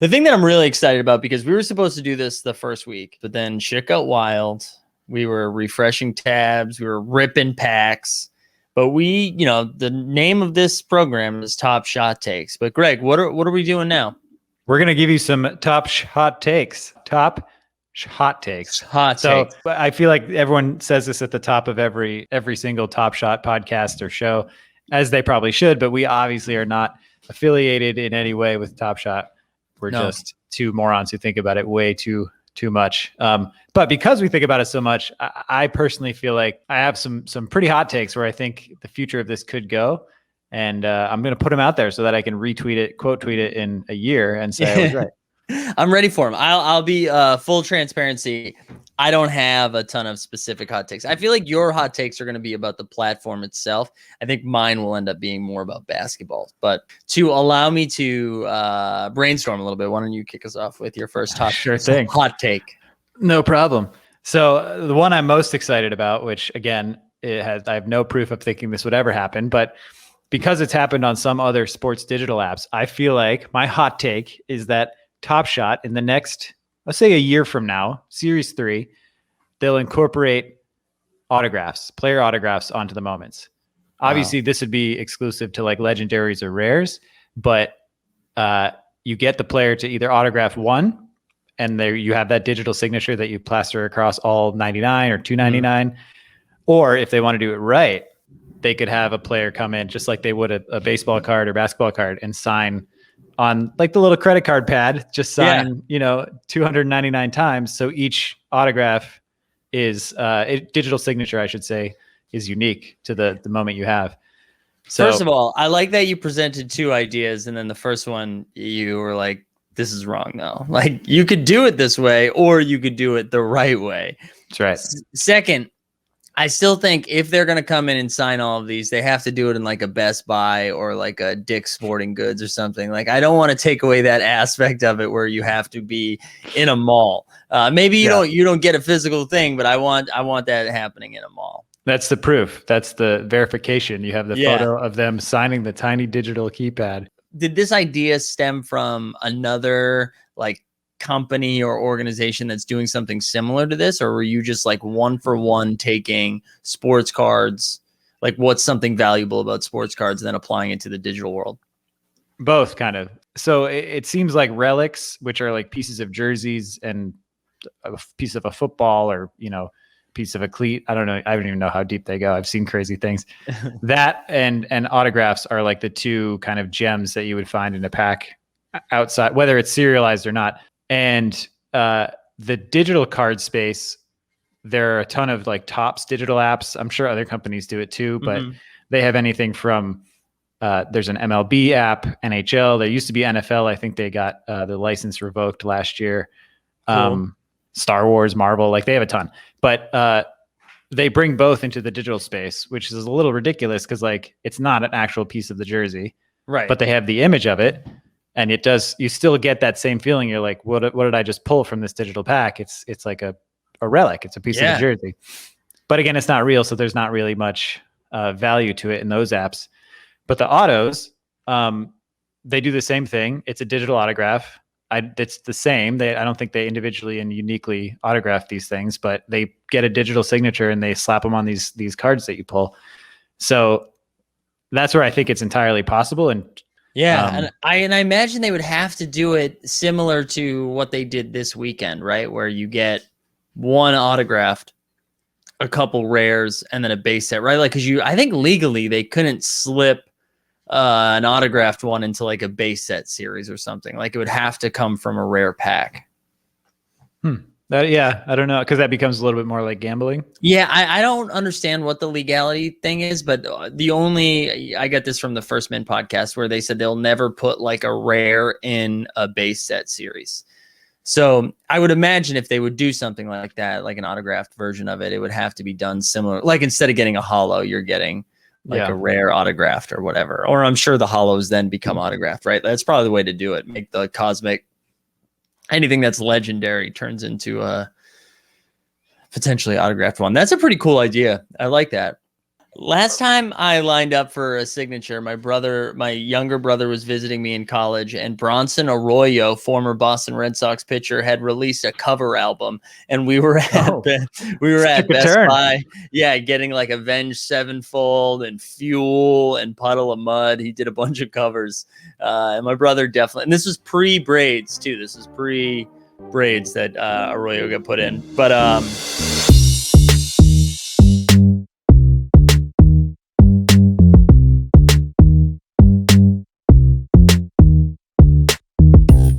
The thing that I'm really excited about, because we were supposed to do this the first week, but then shit got wild. We were refreshing tabs. We were ripping packs. But the name of this program is Top Shot Takes. But Greg, what are we doing now? We're going to give you some top hot takes. Top hot takes. Hot takes. So I feel like everyone says this at the top of every single Top Shot podcast or show, as they probably should, but we obviously are not affiliated in any way with Top Shot. We're just two morons who think about it way too much. But because we think about it so much, I personally feel like I have some pretty hot takes where I think the future of this could go. And I'm going to put them out there so that I can retweet it, quote tweet it in a year and say I was right. I'm ready for them. I'll be full transparency. I don't have a ton of specific hot takes. I feel like your hot takes are going to be about the platform itself. I think mine will end up being more about basketball. But to allow me to brainstorm a little bit, why don't you kick us off with your first hot take? No problem. So the one I'm most excited about, which again, I have no proof of thinking this would ever happen, but because it's happened on some other sports digital apps, I feel like my hot take is that Top Shot in the next, let's say a year from now, Series 3, they'll incorporate player autographs onto the moments. Obviously, this would be exclusive to like legendaries or rares, but you get the player to either autograph one, and there you have that digital signature that you plaster across all 99 or 299. Or if they want to do it right, they could have a player come in just like they would a baseball card or basketball card and sign on like the little credit card pad, just sign, 299 times. So each autograph is digital signature, I should say, is unique to the moment you have. So, first of all, I like that you presented two ideas, and then the first one you were like, this is wrong though. Like you could do it this way or you could do it the right way. That's right. Second, I still think if they're going to come in and sign all of these, they have to do it in like a Best Buy or like a Dick's Sporting Goods or something. Like I don't want to take away that aspect of it where you have to be in a mall. Maybe you don't get a physical thing, but I want that happening in a mall. That's the proof. That's the verification. You have the photo of them signing the tiny digital keypad. Did this idea stem from another like company or organization that's doing something similar to this, or were you just like one for one taking sports cards, like what's something valuable about sports cards, and then applying it to the digital world? Both, kind of. So it seems like relics, which are like pieces of jerseys and a piece of a football or piece of a cleat. I don't know. I don't even know how deep they go. I've seen crazy things. That and autographs are like the two kind of gems that you would find in a pack outside, whether it's serialized or not. And the digital card space, there are a ton of like Topps digital apps. I'm sure other companies do it too, but they have anything from there's an MLB app, NHL. There used to be NFL. I think they got the license revoked last year. Cool. Star Wars, Marvel, like they have a ton. But they bring both into the digital space, which is a little ridiculous because like it's not an actual piece of the jersey, right? But they have the image of it. And it does, you still get that same feeling. You're like, what did I just pull from this digital pack? It's like a relic. It's a piece of the jersey. But again, it's not real. So there's not really much value to it in those apps. But the autos, they do the same thing. It's a digital autograph. It's the same. I don't think they individually and uniquely autograph these things, but they get a digital signature and they slap them on these cards that you pull. So that's where I think it's entirely possible. And and I imagine they would have to do it similar to what they did this weekend, right? Where you get one autographed, a couple rares, and then a base set, right? Like, I think legally they couldn't slip an autographed one into like a base set series or something. Like it would have to come from a rare pack. I don't know, because that becomes a little bit more like gambling. Yeah, I don't understand what the legality thing is, but I got this from the First Men podcast where they said they'll never put like a rare in a base set series. So I would imagine if they would do something like that, like an autographed version of it, it would have to be done similar. Like instead of getting a holo, you're getting like a rare autographed or whatever. Or I'm sure the holos then become autographed, right? That's probably the way to do it. Make the cosmic, anything that's legendary turns into a potentially autographed one. That's a pretty cool idea. I like that. Last time I lined up for a signature, my younger brother was visiting me in college, and Bronson Arroyo, former Boston Red Sox pitcher, had released a cover album, and we were Oh, at took a Best turn. Buy, yeah, getting like Avenged Sevenfold and Fuel and Puddle of Mud. He did a bunch of covers, and my brother definitely. And this was pre braids too. This is pre braids that Arroyo got put in, but